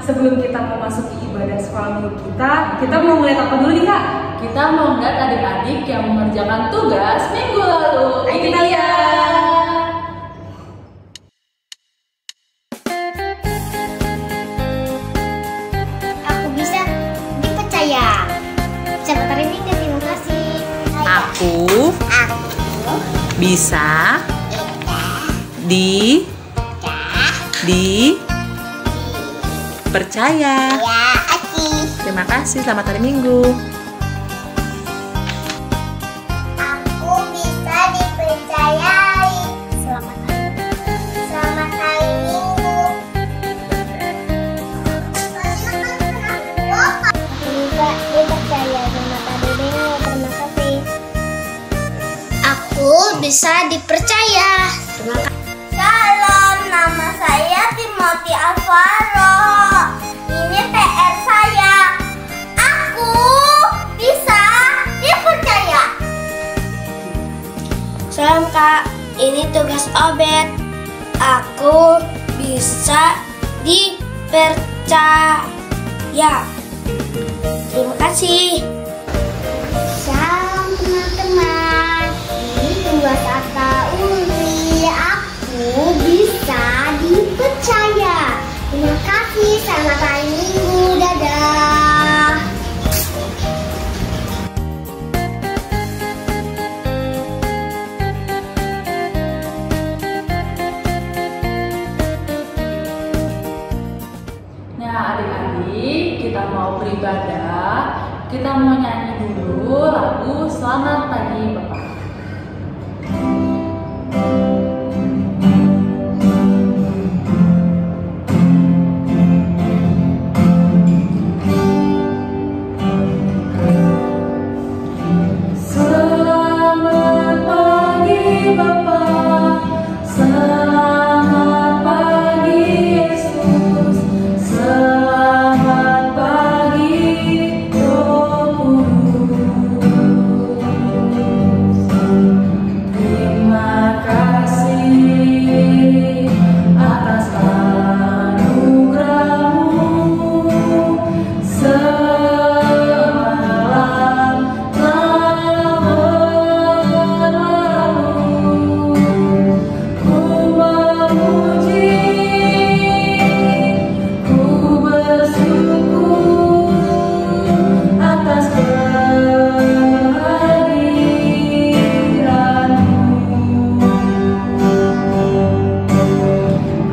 sebelum kita mau masuk ke ibadah sekolah minggu kita mau ngeliat apa dulu nih Kak? Kita mau ngeliat adik-adik yang mengerjakan tugas minggu lalu. Ayo kita lihat. Aku bisa dipercaya. Selamat hari Minggu, terima kasih. Aku bisa dipercaya. Ya, Aki. Terima kasih, selamat hari Minggu. Aku bisa dipercayai. Selamat hari Minggu. Aku bisa dipercaya. Selamat hari Minggu. Terima kasih. Aku bisa dipercaya. Terima kasih. Salam, nama saya Timothy Alvaro. Ini PR saya. Aku bisa dipercaya. Salam Kak, ini tugas Obed. Aku bisa dipercaya. Terima kasih. Salam teman-teman. Ini tugas Aka Uli. Aku bisa dipercaya. Terima kasih. Selamat hari Minggu. Dadah. Nah adik-adik, kita mau beribadah. Kita mau nyanyi dulu lagu Selamat Pagi Bapak. Selamat pagi Bapak, selamat pagi Yesus, selamat pagi Roh Kudus. Terima kasih atas anugerah-Mu. Semalam telah berlalu, ku memuji, ku bersyukur atas kehadiran-Mu.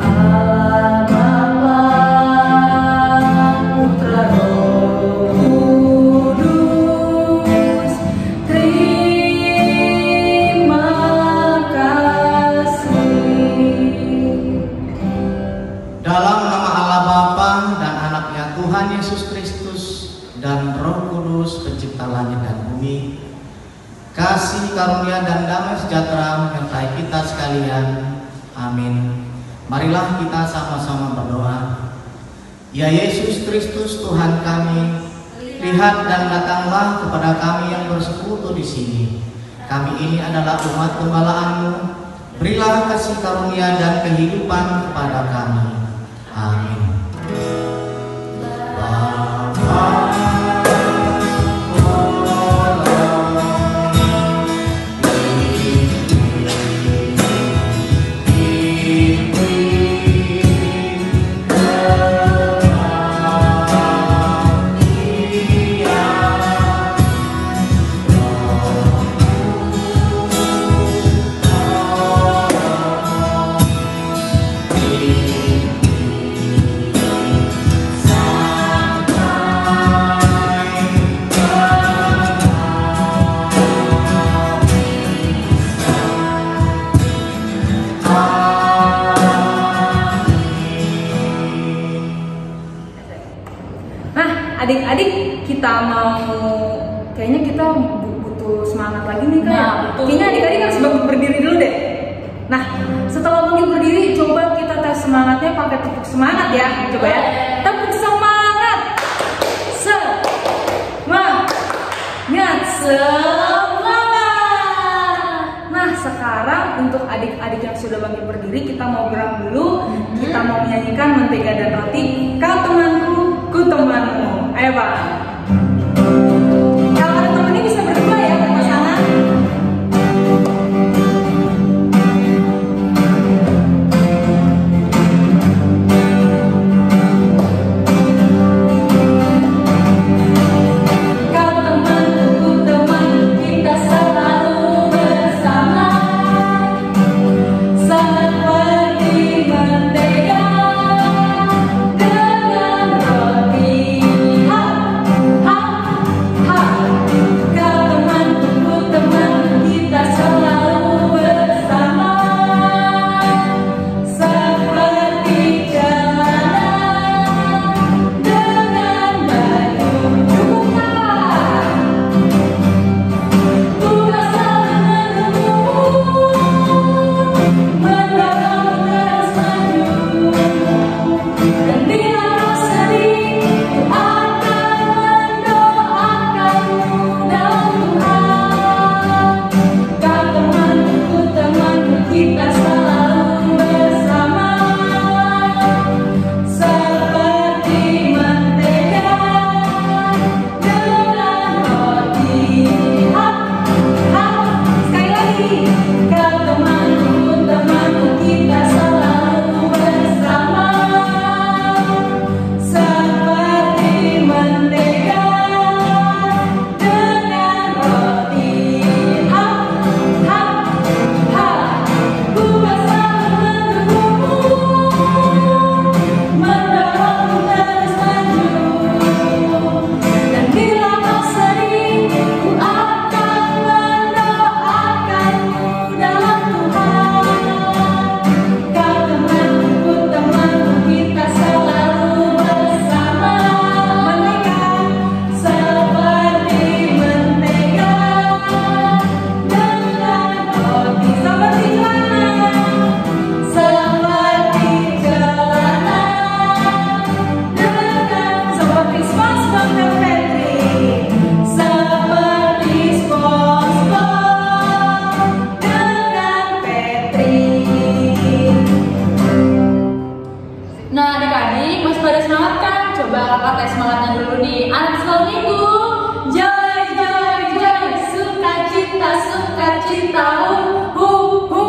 Allah Bapa, Putra Roh Kudus, terima kasih. Dalam nama Allah Bapa dan anaknya Tuhan Yesus Kristus dan Roh Kudus pencipta langit dan bumi, kasih karunia dan damai sejahtera menyertai kita sekalian. Amin. Marilah kita sama-sama berdoa. Ya Yesus Kristus Tuhan kami, lihat dan datanglah kepada kami yang bersekutu di sini. Kami ini adalah umat gembala-Mu. Berilah kasih karunia dan kehidupan kepada kami. Amin. Adik-adik, kita mau kayaknya kita butuh semangat lagi nih Kak. Nah, betul. Kayaknya adik-adik harus bangun berdiri dulu deh. Nah, setelah bangun berdiri, coba kita tes semangatnya pakai tepuk semangat ya. Coba ya. Tepuk semangat. Semangat. Nah, sekarang untuk adik-adik yang sudah bangun berdiri, kita mau gerak dulu. Kita mau menyanyikan Mentega dan Roti. Kau temanku, Coba kakak tes semangatnya dulu nih. Anak sekolah minggu. Joy, joy, joy. Sukacita, hu, hu.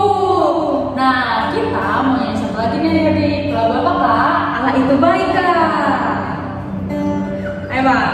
Nah, kita mau yang satu lagi nih adik. Lagu apa kak? Allah itu baik kak. Ayo Pak.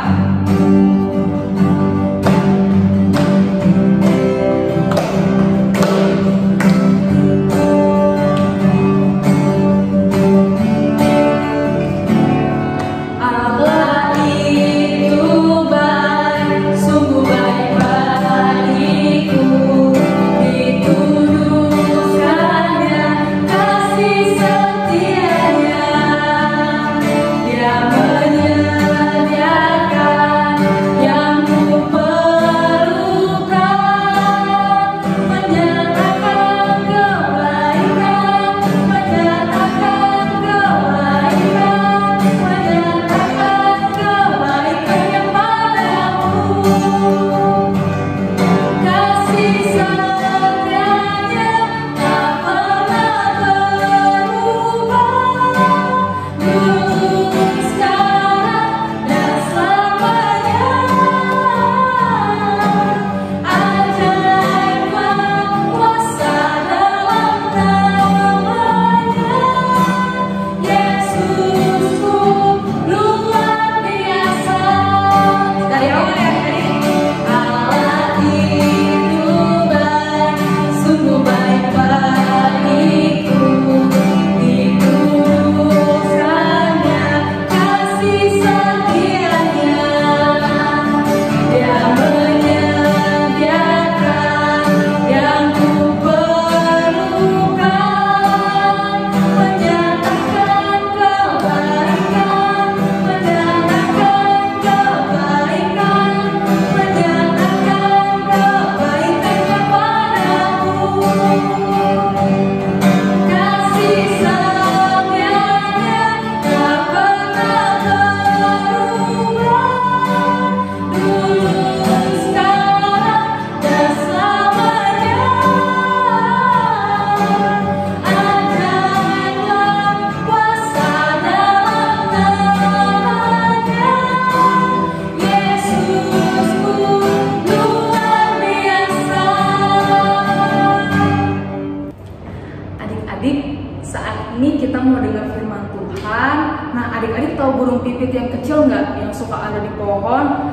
Adik-adik tahu burung pipit yang kecil nggak? Yang suka ada di pohon,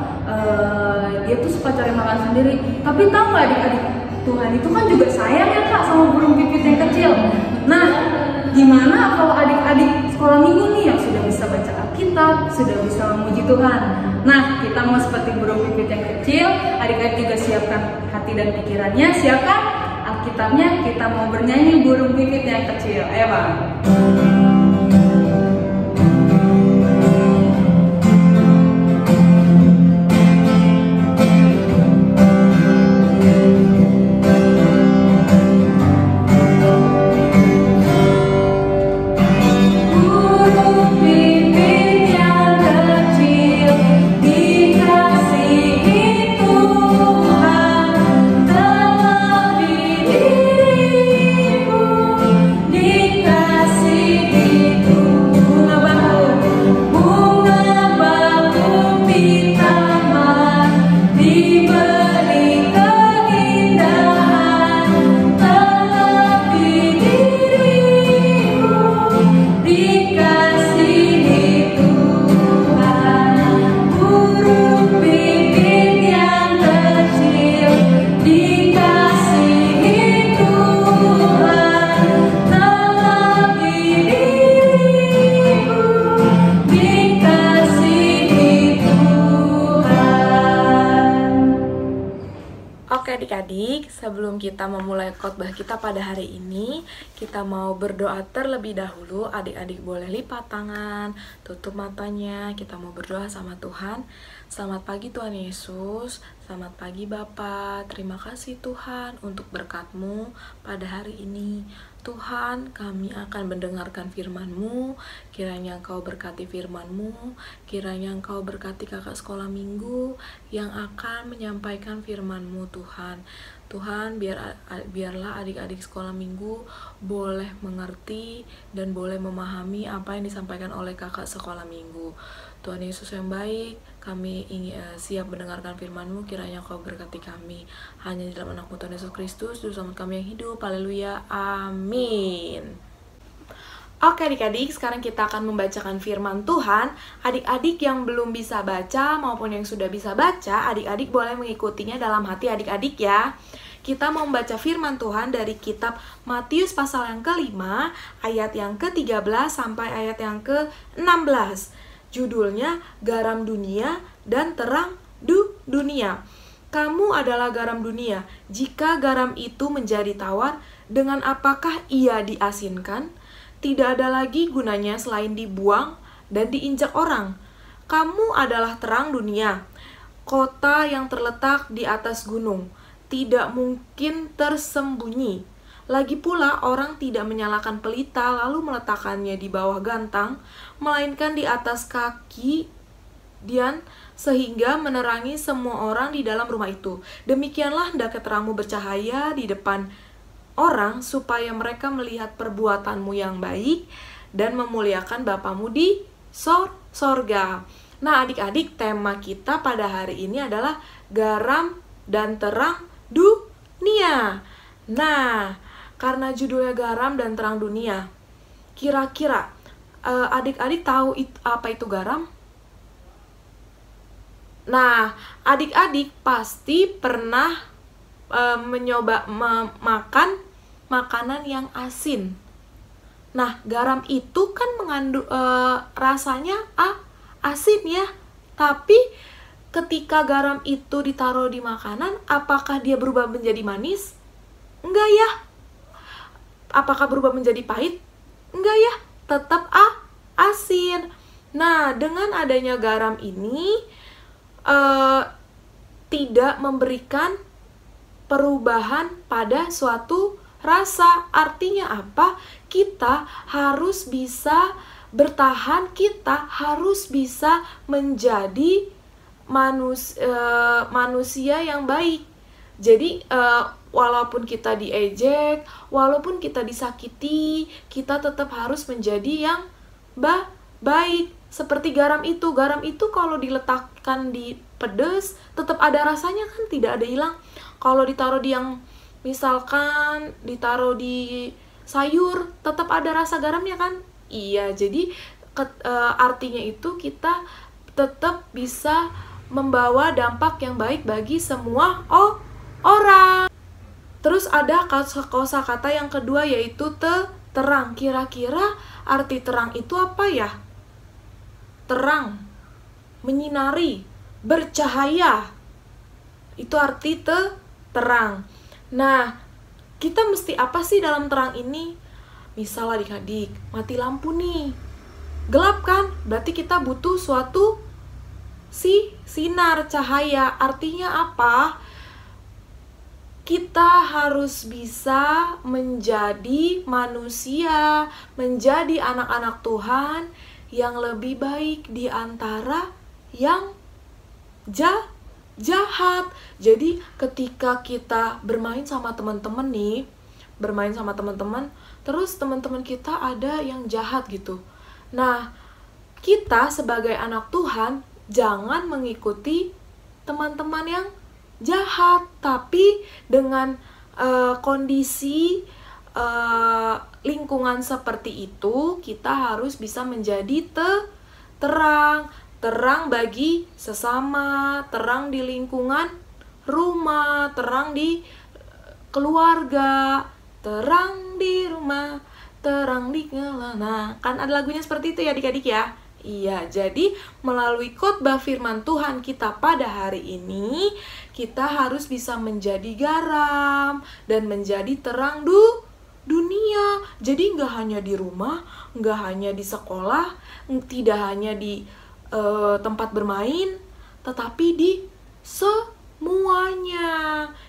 dia tuh suka cari makan sendiri. Tapi tahu nggak adik-adik, Tuhan itu kan juga sayang ya kak sama burung pipit yang kecil. Nah, gimana kalau adik-adik sekolah minggu nih yang sudah bisa baca Alkitab, sudah bisa memuji Tuhan? Nah, kita mau seperti burung pipit yang kecil, adik-adik juga siapkan hati dan pikirannya, siapkan Alkitabnya, kita mau bernyanyi burung pipit yang kecil. Ayo bang. Adik-adik, sebelum kita memulai khotbah kita pada hari ini, kita mau berdoa terlebih dahulu. Adik-adik boleh lipat tangan, tutup matanya, kita mau berdoa sama Tuhan. Selamat pagi Tuhan Yesus, selamat pagi Bapa. Terima kasih Tuhan untuk berkat-Mu pada hari ini. Tuhan, kami akan mendengarkan firman-Mu, kiranya Engkau berkati firman-Mu, kiranya Engkau berkati kakak sekolah minggu yang akan menyampaikan firman-Mu Tuhan. Tuhan, biarlah adik-adik sekolah minggu boleh mengerti dan boleh memahami apa yang disampaikan oleh kakak sekolah minggu. Tuhan Yesus yang baik, kami ingin siap mendengarkan firman-Mu, kiranya Kau berkati kami. Hanya di dalam anak-Mu Tuhan Yesus Kristus, Juru Selamat kami yang hidup. Haleluya, amin. Oke adik-adik, sekarang kita akan membacakan firman Tuhan. Adik-adik yang belum bisa baca maupun yang sudah bisa baca, adik-adik boleh mengikutinya dalam hati adik-adik ya. Kita mau membaca firman Tuhan dari kitab Matius pasal yang ke-5, ayat yang ke-13 sampai ayat yang ke-16. Judulnya Garam Dunia dan Terang Dunia. Kamu adalah garam dunia. Jika garam itu menjadi tawar, dengan apakah ia diasinkan? Tidak ada lagi gunanya selain dibuang dan diinjak orang. Kamu adalah terang dunia, kota yang terletak di atas gunung, tidak mungkin tersembunyi. Lagi pula orang tidak menyalakan pelita lalu meletakkannya di bawah gantang, melainkan di atas kaki dian sehingga menerangi semua orang di dalam rumah itu. Demikianlah hendaknya terangmu bercahaya di depan orang supaya mereka melihat perbuatanmu yang baik dan memuliakan Bapamu di sorga. Nah adik-adik, tema kita pada hari ini adalah garam dan terang dunia. Nah, karena judulnya garam dan terang dunia, kira-kira adik-adik tahu apa itu garam? Nah, adik-adik pasti pernah mencoba makan makanan yang asin. Nah, garam itu kan mengandung rasanya asin ya. Tapi ketika garam itu ditaruh di makanan, apakah dia berubah menjadi manis? Enggak ya. Apakah berubah menjadi pahit? Enggak ya. Tetap asin. Nah, dengan adanya garam ini tidak memberikan perubahan pada suatu rasa. Artinya apa? Kita harus bisa bertahan, kita harus bisa menjadi manusia yang baik. Jadi walaupun kita diejek, walaupun kita disakiti, kita tetap harus menjadi yang baik. Seperti garam itu kalau diletakkan di pedas tetap ada rasanya kan, tidak ada hilang. Kalau ditaruh di yang misalkan ditaruh di sayur, tetap ada rasa garamnya kan? Iya, jadi artinya itu kita tetap bisa membawa dampak yang baik bagi semua orang. Terus ada kosakata yang kedua yaitu terang. Kira-kira arti terang itu apa ya? Terang, menyinari, bercahaya. Itu arti terang. Nah, kita mesti apa sih dalam terang ini? Misal adik-adik, mati lampu nih. Gelap kan? Berarti kita butuh suatu sinar, cahaya. Artinya apa? Kita harus bisa menjadi manusia, menjadi anak-anak Tuhan yang lebih baik di antara yang jahat. Jadi ketika kita bermain sama teman-teman nih, terus teman-teman kita ada yang jahat gitu. Nah, kita sebagai anak Tuhan jangan mengikuti teman-teman yang jahat, tapi dengan kondisi lingkungan seperti itu, kita harus bisa menjadi terang bagi sesama, terang di lingkungan rumah, terang di keluarga, terang di rumah, terang di kelana. Kan ada lagunya seperti itu ya adik-adik ya. Iya, jadi melalui khotbah firman Tuhan kita pada hari ini, kita harus bisa menjadi garam dan menjadi terang dunia. Jadi nggak hanya di rumah, nggak hanya di sekolah, tidak hanya di tempat bermain, tetapi di semuanya.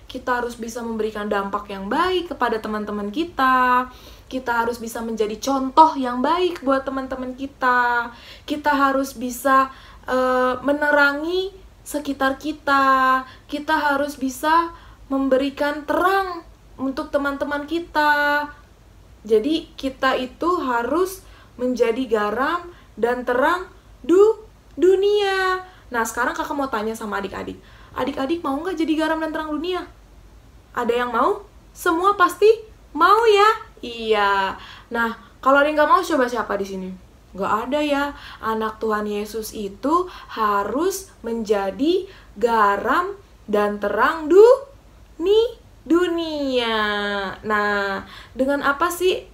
Kita harus bisa memberikan dampak yang baik kepada teman-teman kita. Kita harus bisa menjadi contoh yang baik buat teman-teman kita. Kita harus bisa menerangi sekitar kita. Kita harus bisa memberikan terang untuk teman-teman kita. Jadi kita itu harus menjadi garam dan terang dunia. Nah, sekarang kakak mau tanya sama adik-adik. Adik-adik mau nggak jadi garam dan terang dunia? Ada yang mau? Semua pasti mau ya? Iya. Nah, kalau ada yang nggak mau, coba siapa di sini? Nggak ada ya. Anak Tuhan Yesus itu harus menjadi garam dan terang dunia. Nah, dengan apa sih?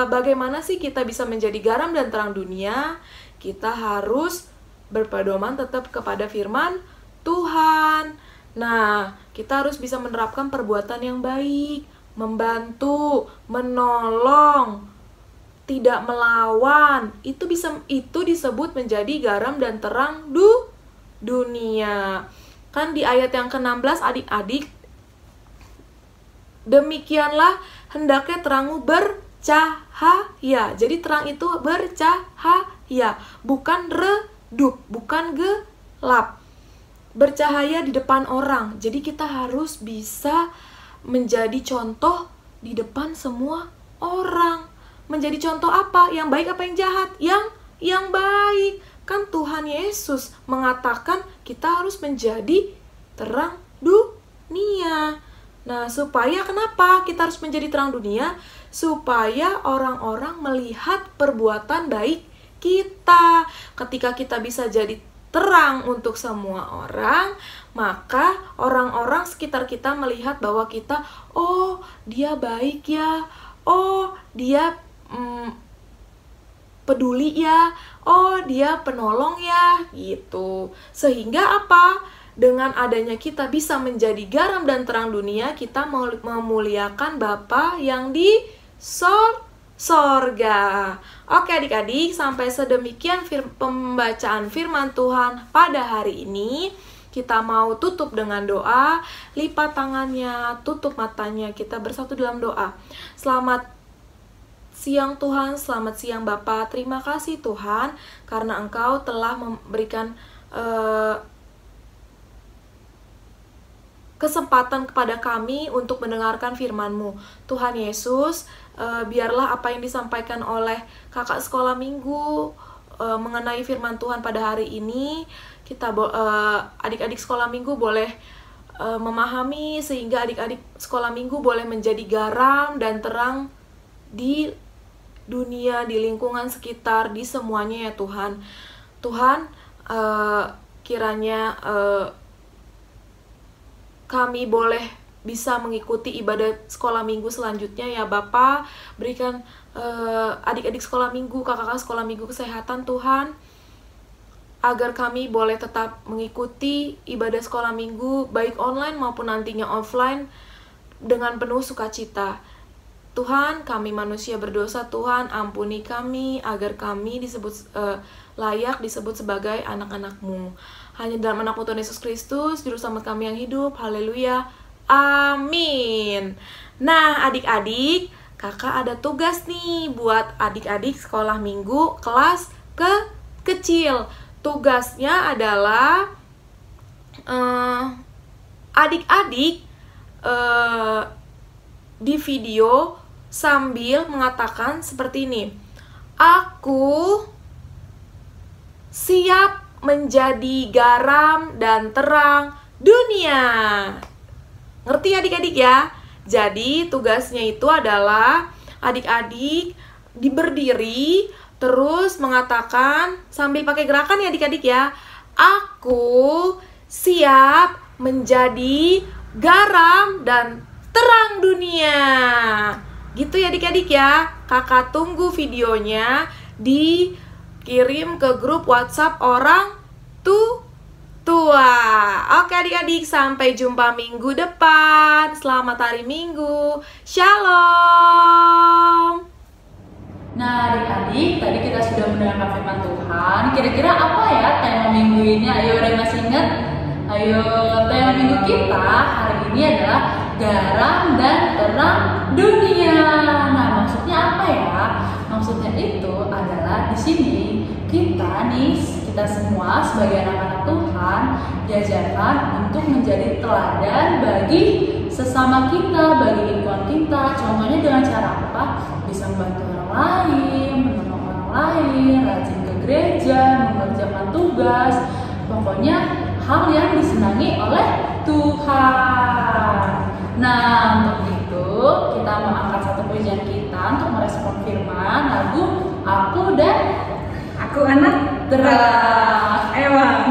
Bagaimana sih kita bisa menjadi garam dan terang dunia? Kita harus berpedoman tetap kepada firman Tuhan. Nah, kita harus bisa menerapkan perbuatan yang baik, membantu, menolong, tidak melawan. Itu disebut menjadi garam dan terang dunia. Kan di ayat yang ke-16 adik-adik, demikianlah hendaknya terangmu bercahaya. Jadi terang itu bercahaya, bukan redup, bukan gelap. Bercahaya di depan orang. Jadi kita harus bisa menjadi contoh di depan semua orang. Menjadi contoh apa? Yang baik apa yang jahat? Yang baik. Kan Tuhan Yesus mengatakan kita harus menjadi terang dunia. Nah, supaya kenapa kita harus menjadi terang dunia? Supaya orang-orang melihat perbuatan baik kita. Ketika kita bisa jadi terang untuk semua orang, maka orang-orang sekitar kita melihat bahwa kita, oh dia baik ya, oh dia peduli ya, oh dia penolong ya, gitu. Sehingga apa? Dengan adanya kita bisa menjadi garam dan terang dunia, kita memuliakan Bapa yang di sorga. Oke adik-adik, sampai sedemikian pembacaan firman Tuhan pada hari ini. Kita mau tutup dengan doa. Lipat tangannya, tutup matanya, kita bersatu dalam doa. Selamat siang Tuhan, selamat siang Bapa. Terima kasih Tuhan, karena Engkau telah memberikan kesempatan kepada kami untuk mendengarkan firman-Mu. Tuhan Yesus, biarlah apa yang disampaikan oleh kakak sekolah minggu mengenai firman Tuhan pada hari ini, kita adik-adik sekolah minggu boleh memahami, sehingga adik-adik sekolah minggu boleh menjadi garam dan terang di dunia, di lingkungan sekitar, di semuanya ya Tuhan. Tuhan, kiranya kami boleh bisa mengikuti ibadah sekolah minggu selanjutnya ya Bapa. Berikan adik-adik sekolah minggu, kakak-kakak sekolah minggu kesehatan Tuhan, agar kami boleh tetap mengikuti ibadah sekolah minggu baik online maupun nantinya offline dengan penuh sukacita. Tuhan, kami manusia berdosa, Tuhan ampuni kami agar kami disebut layak disebut sebagai anak-anak-Mu. Hanya dalam anak-Mu Tuhan Yesus Kristus, Juru Selamat kami yang hidup. Haleluya. Amin. Nah, adik-adik, kakak ada tugas nih buat adik-adik sekolah minggu kelas kecil. Tugasnya adalah adik-adik di video sambil mengatakan seperti ini. Aku siap menjadi garam dan terang dunia. Ngerti adik-adik ya? Jadi tugasnya itu adalah adik-adik berdiri terus mengatakan sambil pakai gerakan ya adik-adik ya. Aku siap menjadi garam dan terang dunia. Gitu ya adik-adik ya. Kakak tunggu videonya dikirim ke grup WhatsApp orang tua. Oke adik-adik, sampai jumpa minggu depan. Selamat hari Minggu. Shalom. Nah adik-adik, tadi kita sudah mendengarkan firman Tuhan. Kira-kira apa ya tema minggu ini? Ayo, ada yang masih ingat? Ayo, tema minggu kita hari ini adalah garam dan terang dunia. Nah, maksudnya apa ya? Maksudnya itu adalah di sini kita nih kita semua sebagai anak-anak Tuhan diajarkan untuk menjadi teladan bagi sesama kita, bagi lingkungan kita. Contohnya dengan cara apa? Bisa membantu orang lain, menolong orang lain, rajin ke gereja, mengerjakan tugas. Pokoknya hal yang disenangi oleh Tuhan. Nah, untuk itu kita mau angkat satu pujian kita untuk merespon firman lagu Aku dan Aku Anak Terang. Ayo Bang.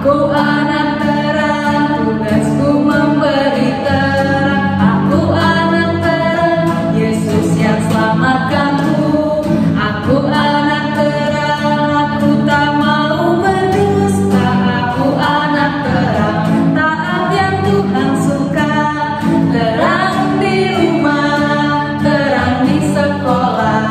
Aku anak terang, tugasku memberi terang. Aku anak terang, Yesus yang selamatkanku. Aku anak terang, aku tak mau berdusta. Aku anak terang, taat yang Tuhan suka. Terang di rumah, terang di sekolah,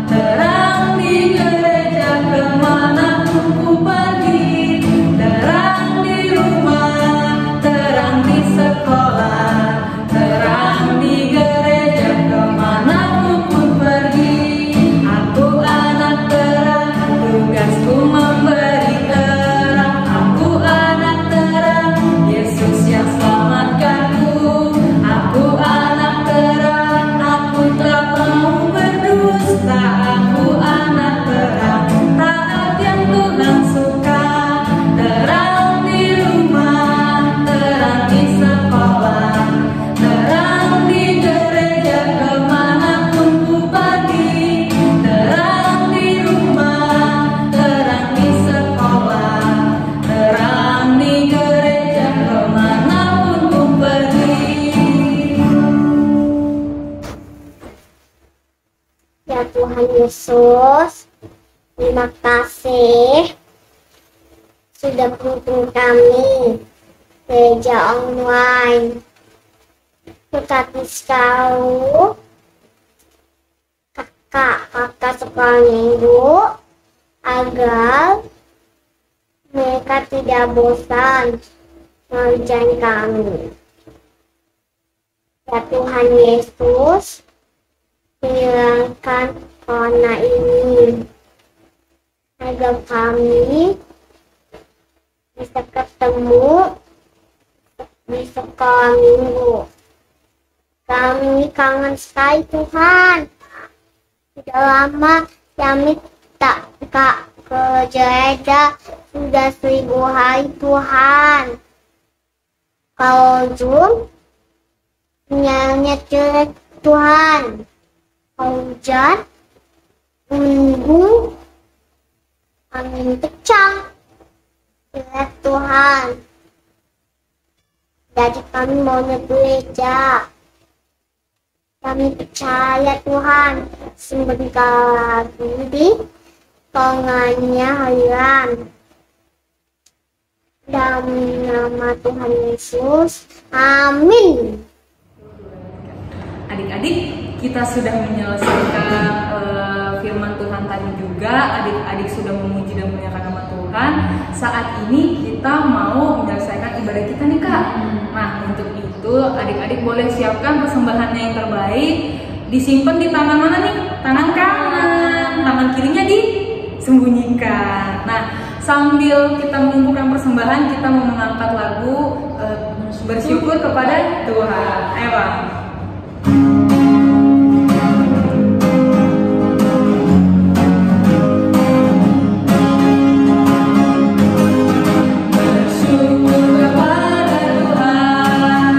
terang di gereja kemanapun ku pergi. Terang di rumah, terang di sekolah, terang di gereja kemanapun ku pergi. Aku anak terang, tugasku memberi terang. Aku anak terang, Yesus yang selamatkanku. Aku anak terang, aku tak mau berdusta. Aku anak terang, taat yang Tuhan suka. Terang di rumah, terang di sekolah, terang di gereja kemanapun ku pergi. Terang di rumah, terang di sekolah, terang di gereja kemanapun ku pergi. Ya Tuhan Yesus, terima kasih sudah menuntun kami gereja online. Tetapi sekali kakak sekolah minggu agar mereka tidak bosan mengerjakan kami. Ya Tuhan Yesus, hilangkan corona ini agar kami bisa ketemu di sekolah minggu. Kami kangen sekali Tuhan. Sudah lama kami tak ke gereja, sudah 1000 hari Tuhan. Kalau Zoom sinyalnya jelek Tuhan. Kalau hujan minggu angin kencang jelek Tuhan. Jadi kami maunya gereja. Kami percaya Tuhan, sebentar lagi di tengahnya harian. Dalam nama Tuhan Yesus, amin. Adik-adik, kita sudah menyelesaikan firman Tuhan tadi juga. Adik-adik sudah memuji dan memuliakan nama Tuhan. Saat ini kita mau menyelesaikan ibadah kita nih Kak. Nah, untuk itu adik-adik boleh siapkan persembahannya yang terbaik. Disimpan di tangan mana nih? Tangan kanan. Tangan kirinya disembunyikan. Nah, sambil kita mengumpulkan persembahan, kita mau mengangkat lagu bersyukur kepada Tuhan. Ayo Bang. Bersyukur kepada Tuhan.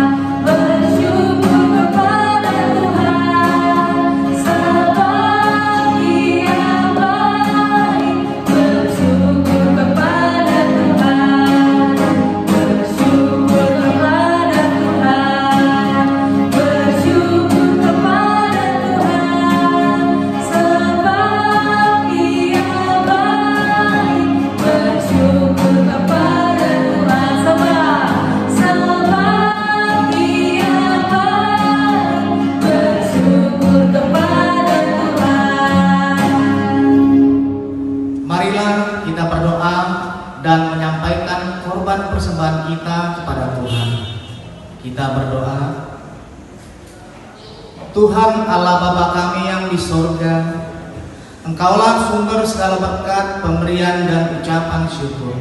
Kita berdoa. Tuhan Allah Bapa kami yang di sorga, Engkaulah sumber segala berkat, pemberian dan ucapan syukur.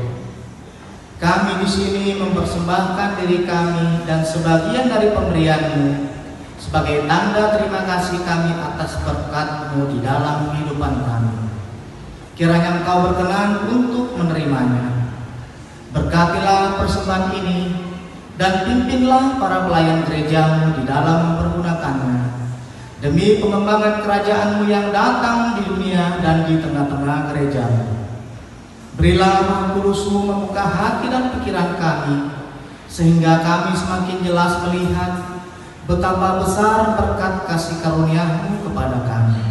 Kami di sini mempersembahkan diri kami dan sebagian dari pemberian-Mu sebagai tanda terima kasih kami atas berkat-Mu di dalam kehidupan kami. Kiranya Engkau berkenan untuk menerimanya. Berkatilah persembahan ini dan pimpinlah para pelayan gereja-Mu di dalam mempergunakannya demi pengembangan kerajaan-Mu yang datang di dunia dan di tengah-tengah gereja-Mu. Berilah Roh Kudus-Mu membuka hati dan pikiran kami, sehingga kami semakin jelas melihat betapa besar berkat kasih karunia-Mu kepada kami.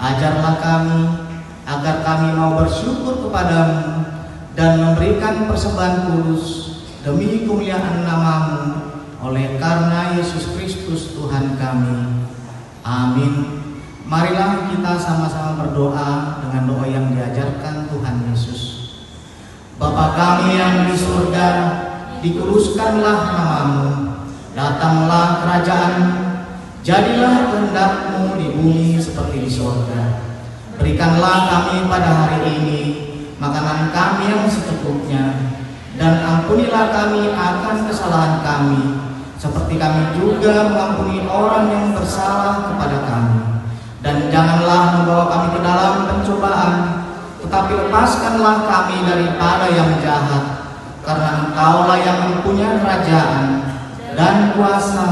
Ajarlah kami agar kami mau bersyukur kepada-Mu dan memberikan persembahan kudus demi kemuliaan nama-Mu oleh karena Yesus Kristus Tuhan kami. Amin. Marilah kita sama-sama berdoa dengan doa yang diajarkan Tuhan Yesus. Bapa kami yang di surga, dikuduskanlah nama-Mu, datanglah kerajaan-Mu, jadilah kehendak-Mu di bumi seperti di surga. Berikanlah kami pada hari ini makanan kami yang secukupnya, dan ampunilah kami akan kesalahan kami, seperti kami juga mengampuni orang yang bersalah kepada kami. Dan janganlah membawa kami ke dalam pencobaan, tetapi lepaskanlah kami daripada yang jahat, karena Engkaulah yang mempunyai kerajaan dan kuasa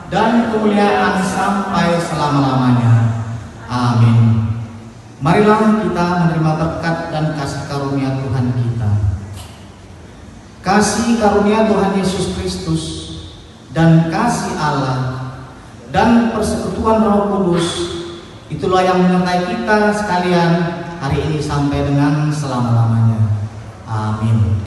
dan kemuliaan sampai selama-lamanya. Amin. Marilah kita menerima berkat dan kasih karunia Tuhan kita. Kasih karunia Tuhan Yesus Kristus dan kasih Allah dan persekutuan Roh Kudus, itulah yang menyertai kita sekalian hari ini sampai dengan selama-lamanya. Amin.